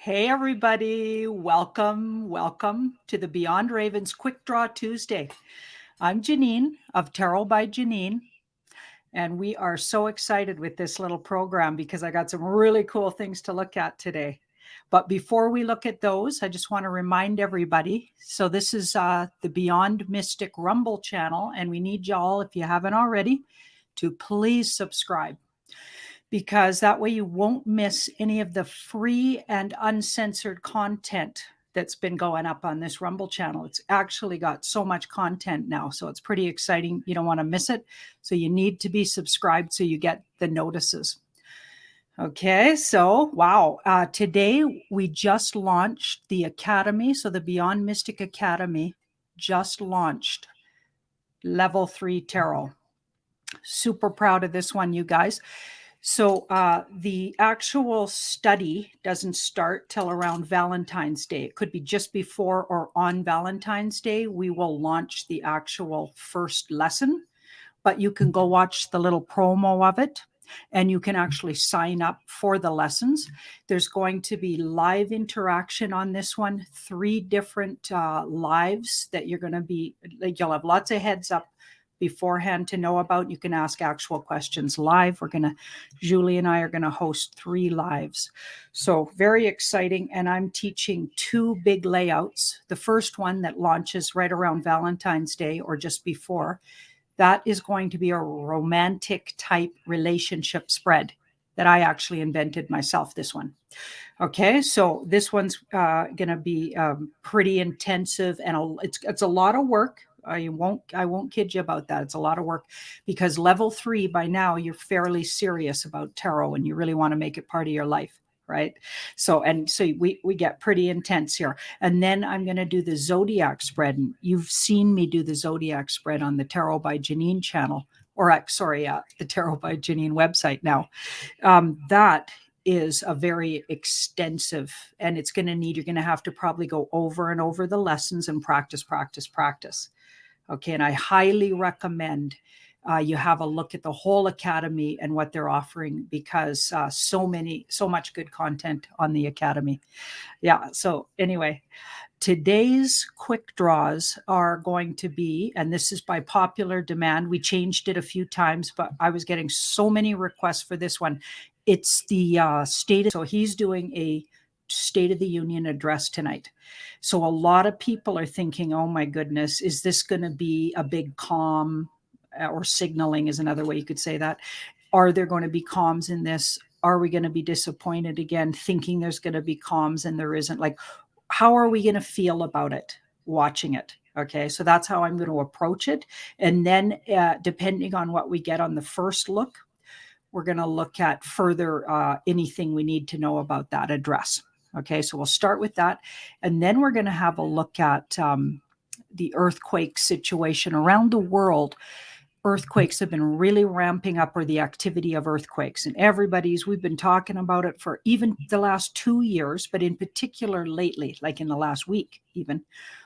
Hey, everybody. Welcome to the Beyond Ravens Quick Draw Tuesday. I'm Janine of Tarot by Janine, and we are so excited with this little program because I got some really cool things to look at today. But before we look at those, I just want to remind everybody. So this is the Beyond Mystic Rumble channel, and we need y'all, if you haven't already, to please subscribe, because that way you won't miss any of the free and uncensored content that's been going up on this Rumble channel. It's actually got so much content now, so it's pretty exciting. You don't want to miss it. So you need to be subscribed so you get the notices. Okay, so wow. Today we just launched the Academy. So the Beyond Mystic Academy just launched Level 3 Tarot. Super proud of this one, you guys. So the actual study doesn't start till around Valentine's Day. It could be just before or on Valentine's Day. We will launch the actual first lesson, but you can go watch the little promo of it, and you can actually sign up for the lessons. There's going to be live interaction on this one, 3 different lives that you're going to be, you'll have lots of heads up beforehand to know about. You can ask actual questions live. Julie and I are going to host 3 lives. So very exciting. And I'm teaching 2 big layouts. The first one that launches right around Valentine's Day or just before, that is going to be a romantic type relationship spread that I actually invented myself, this one. Okay, so this one's going to be pretty intensive, and it's a lot of work. I won't kid you about that. It's a lot of work, because level 3 by now you're fairly serious about tarot and you really want to make it part of your life, right? So we get pretty intense here. And then I'm going to do the zodiac spread. And you've seen me do the zodiac spread on the Tarot by Janine channel, or the Tarot by Janine website now. That is a very extensive, and you're going to have to probably go over and over the lessons and practice. Okay, and I highly recommend you have a look at the whole Academy and what they're offering, because so much good content on the Academy. Yeah, so anyway, today's quick draws are going to be, and this is by popular demand. We changed it a few times, but I was getting so many requests for this one. It's the so he's doing a State of the Union address tonight. So a lot of people are thinking, oh my goodness, is this going to be a big calm, or signaling is another way you could say that. Are there going to be calms in this? Are we going to be disappointed again, thinking there's going to be calms and there isn't? Like, how are we going to feel about it watching it? Okay, so that's how I'm going to approach it. And then depending on what we get on the first look, we're going to look at further anything we need to know about that address. Okay, so we'll start with that. And then we're going to have a look at the earthquake situation around the world. Earthquakes have been really ramping up, or the activity of earthquakes. And we've been talking about it for even the last 2 years, but in particular lately, like in the last week, even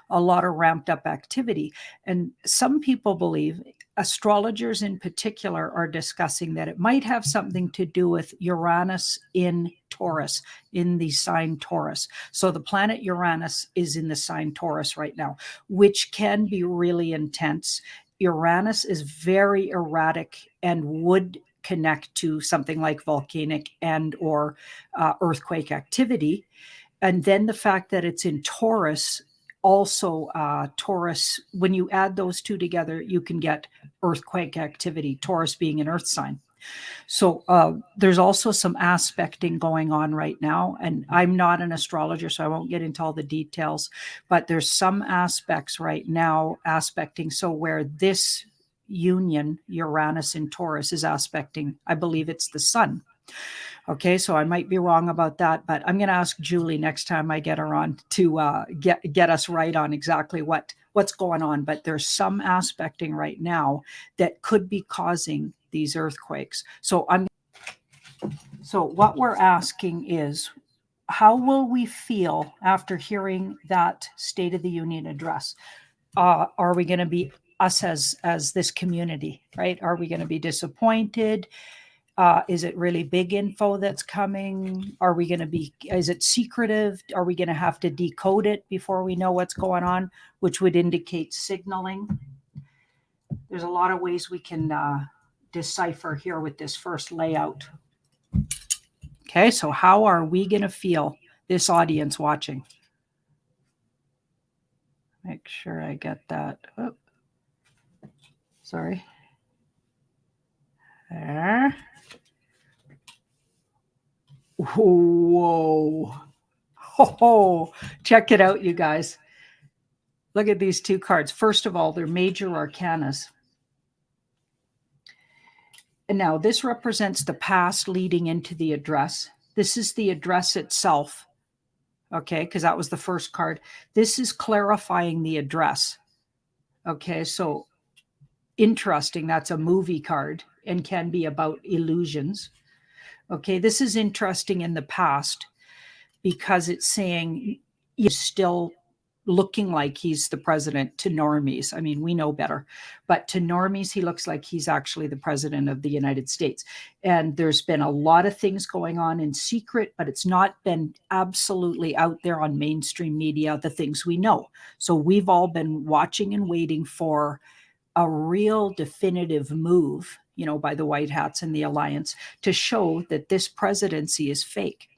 a lot of ramped up activity. And some people believe, astrologers in particular, are discussing that it might have something to do with Uranus in Taurus, in the sign Taurus. So the planet Uranus is in the sign Taurus right now, which can be really intense. Uranus is very erratic and would connect to something like volcanic and or earthquake activity. And then the fact that it's in Taurus, also Taurus, when you add those 2 together, you can get earthquake activity, Taurus being an earth sign. So there's also some aspecting going on right now, and I'm not an astrologer, so I won't get into all the details, but there's some aspects right now aspecting. So where this union, Uranus in Taurus, is aspecting, I believe it's the sun. Okay, so I might be wrong about that, but I'm going to ask Julie next time I get her on to get us right on exactly what's going on. But there's some aspecting right now that could be causing these earthquakes. So what we're asking is, how will we feel after hearing that State of the Union address? Are we going to be, us as this community, right? Are we going to be disappointed? Is it really big info that's coming? Are we going to be, is it secretive? Are we going to have to decode it before we know what's going on, which would indicate signaling? There's a lot of ways we can decipher here with this first layout. Okay, so how are we going to feel, this audience watching? Make sure I get that. Oh, sorry. There. Whoa. Oh, check it out, you guys. Look at these two cards. First of all, they're major arcanas. And now this represents the past leading into the address. This is the address itself. Okay, because that was the first card. This is clarifying the address. Okay, so interesting. That's a movie card and can be about illusions. Okay, this is interesting in the past because it's saying he's still looking like he's the president to normies. I mean, we know better, but to normies, he looks like he's actually the president of the United States. And there's been a lot of things going on in secret, but it's not been absolutely out there on mainstream media, the things we know. So we've all been watching and waiting for a real definitive move, you know, by the White Hats and the Alliance to show that this presidency is fake,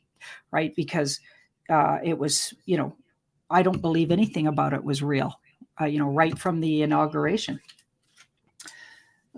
right? Because it was, you know, I don't believe anything about it was real, you know, right from the inauguration.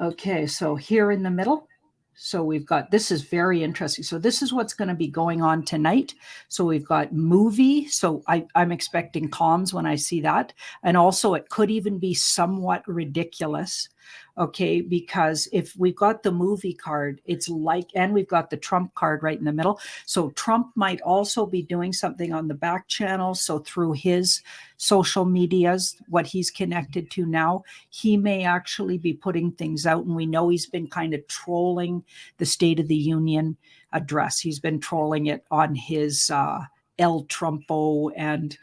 Okay, so here in the middle, so we've got, this is very interesting. So this is what's going to be going on tonight. So we've got movie. So I'm expecting comms when I see that. And also it could even be somewhat ridiculous. Okay, because if we've got the movie card, it's like, and we've got the Trump card right in the middle. So Trump might also be doing something on the back channel. So through his social medias, what he's connected to now, he may actually be putting things out. And we know he's been kind of trolling the State of the Union address. He's been trolling it on his El Trumpo and,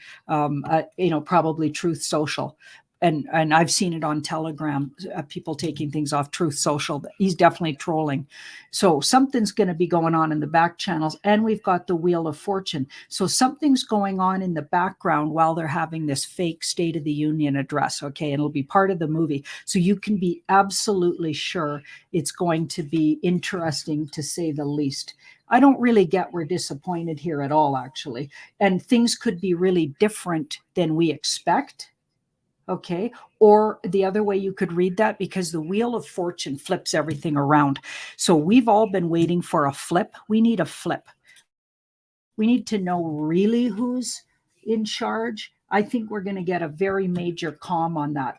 you know, probably Truth Social. And I've seen it on Telegram, people taking things off Truth Social. He's definitely trolling. So something's going to be going on in the back channels. And we've got the Wheel of Fortune. So something's going on in the background while they're having this fake State of the Union address. Okay, and it'll be part of the movie. So you can be absolutely sure it's going to be interesting, to say the least. I don't really get we're disappointed here at all, actually. And things could be really different than we expect. Okay. Or the other way you could read that, because the Wheel of Fortune flips everything around. So we've all been waiting for a flip. We need a flip. We need to know really who's in charge. I think we're going to get a very major calm on that.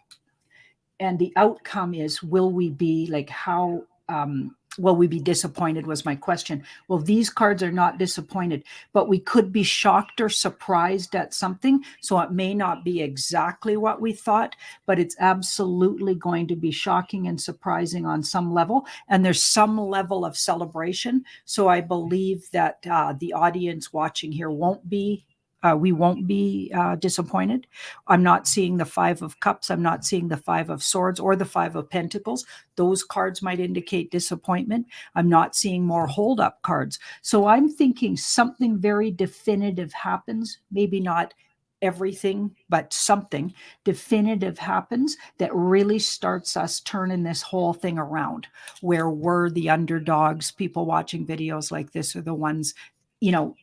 And the outcome is, will we be like, how, will we be disappointed was my question. Well, these cards are not disappointed, but we could be shocked or surprised at something. So it may not be exactly what we thought, but it's absolutely going to be shocking and surprising on some level. And there's some level of celebration. So I believe that the audience watching here won't be we won't be disappointed. I'm not seeing the Five of Cups. I'm not seeing the Five of Swords or the Five of Pentacles. Those cards might indicate disappointment. I'm not seeing more hold-up cards. So I'm thinking something very definitive happens. Maybe not everything, but something definitive happens that really starts us turning this whole thing around, where we're the underdogs. People watching videos like this are the ones, you know,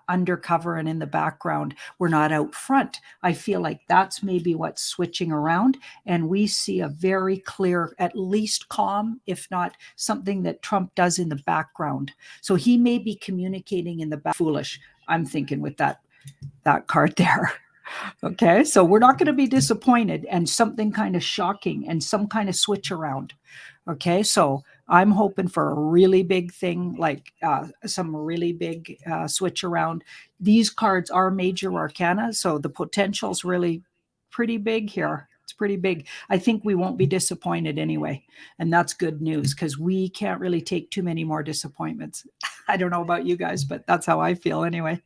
undercover and in the background. We're not out front. I feel like that's maybe what's switching around. And we see a very clear, at least calm, if not something that Trump does in the background. So he may be communicating in the back. Foolish, I'm thinking, with that card there. Okay, so we're not going to be disappointed, and something kind of shocking and some kind of switch around. Okay, so I'm hoping for a really big thing, like some really big switch around. These cards are major arcana, so the potential is really pretty big here. It's pretty big. I think we won't be disappointed anyway, and that's good news, because we can't really take too many more disappointments. I don't know about you guys, but that's how I feel anyway.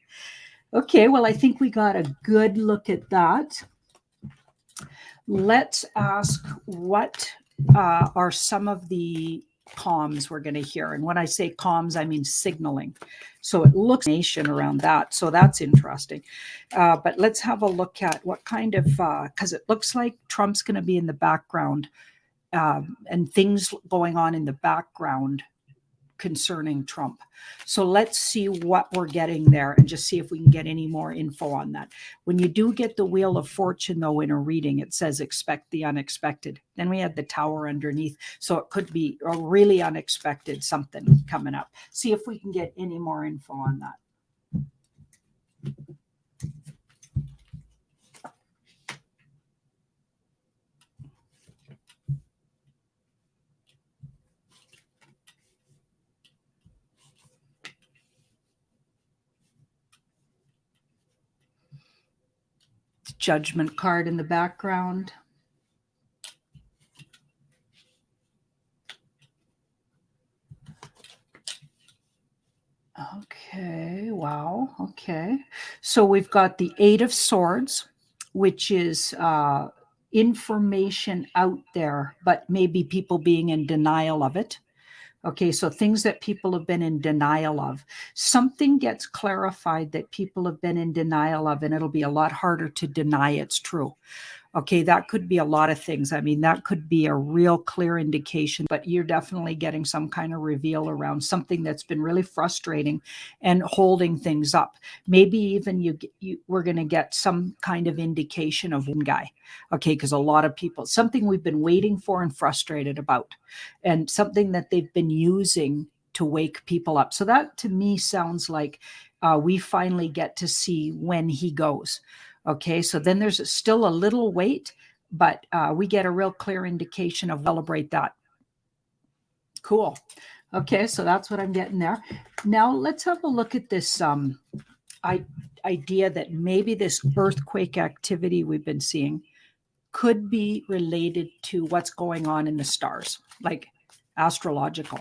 Okay, well, I think we got a good look at that. Let's ask, what are some of the comms we're going to hear. And when I say comms, I mean signaling. So it looks nation around that. So that's interesting. But let's have a look at what kind of, because it looks like Trump's going to be in the background, and things going on in the background concerning Trump. So let's see what we're getting there and just see if we can get any more info on that. When you do get the Wheel of Fortune, though, in a reading, it says expect the unexpected. Then we had the Tower underneath. So it could be a really unexpected something coming up. See if we can get any more info on that. Judgment card in the background. Okay, wow, okay. So we've got the Eight of Swords, which is information out there, but maybe people being in denial of it. Okay, so things that people have been in denial of. Something gets clarified that people have been in denial of, and it'll be a lot harder to deny it's true. Okay, that could be a lot of things. I mean, that could be a real clear indication, but you're definitely getting some kind of reveal around something that's been really frustrating and holding things up. Maybe even we're going to get some kind of indication of one guy. Okay, because a lot of people, something we've been waiting for and frustrated about, and something that they've been using to wake people up. So that to me sounds like we finally get to see when he goes. Okay, so then there's still a little wait, but we get a real clear indication of celebrate that. Cool. Okay, so that's what I'm getting there. Now let's have a look at this idea that maybe this earthquake activity we've been seeing could be related to what's going on in the stars, like astrological.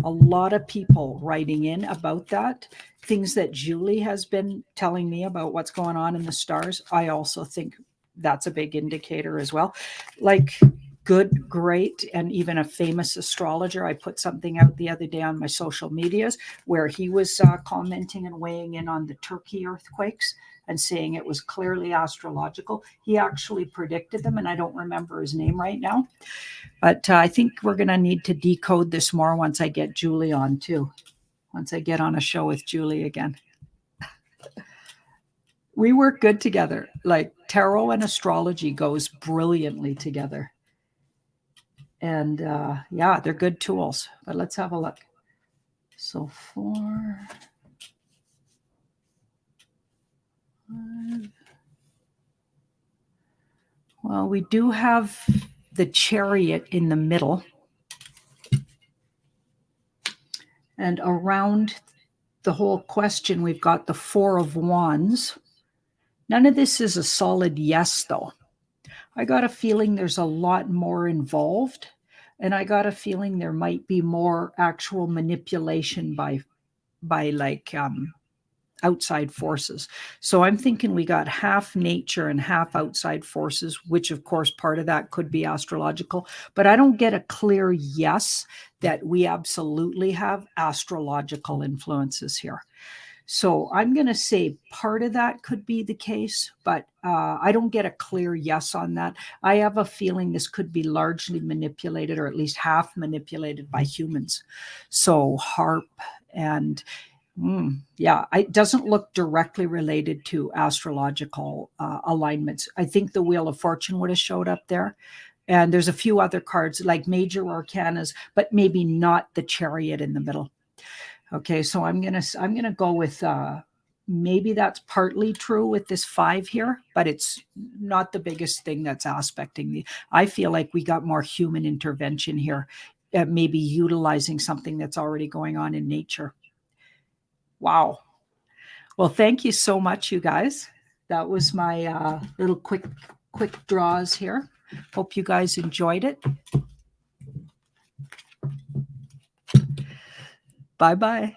A lot of people writing in about that. Things that Julie has been telling me about what's going on in the stars. I also think that's a big indicator as well. Like good, great, and even a famous astrologer. I put something out the other day on my social medias where he was commenting and weighing in on the Turkey earthquakes and saying it was clearly astrological. He actually predicted them, and I don't remember his name right now. But I think we're going to need to decode this more once I get Julie on too. Once I get on a show with Julie again. We work good together. Like tarot and astrology goes brilliantly together. And yeah, they're good tools. But let's have a look. So 4, 5. Well, we do have the Chariot in the middle. And around the whole question, we've got the 4 of Wands. None of this is a solid yes, though. I got a feeling there's a lot more involved. And I got a feeling there might be more actual manipulation by like outside forces. So I'm thinking we got half nature and half outside forces, which of course part of that could be astrological, but I don't get a clear yes that we absolutely have astrological influences here. So I'm going to say part of that could be the case, but I don't get a clear yes on that. I have a feeling this could be largely manipulated, or at least half manipulated by humans. So HARP and yeah, it doesn't look directly related to astrological alignments. I think the Wheel of Fortune would have showed up there. And there's a few other cards like major arcanas, but maybe not the Chariot in the middle. Okay, so I'm gonna go with maybe that's partly true with this 5 here, but it's not the biggest thing that's aspecting the. I feel like we got more human intervention here, maybe utilizing something that's already going on in nature. Wow. Well, thank you so much, you guys. That was my little quick draws here. Hope you guys enjoyed it. Bye-bye.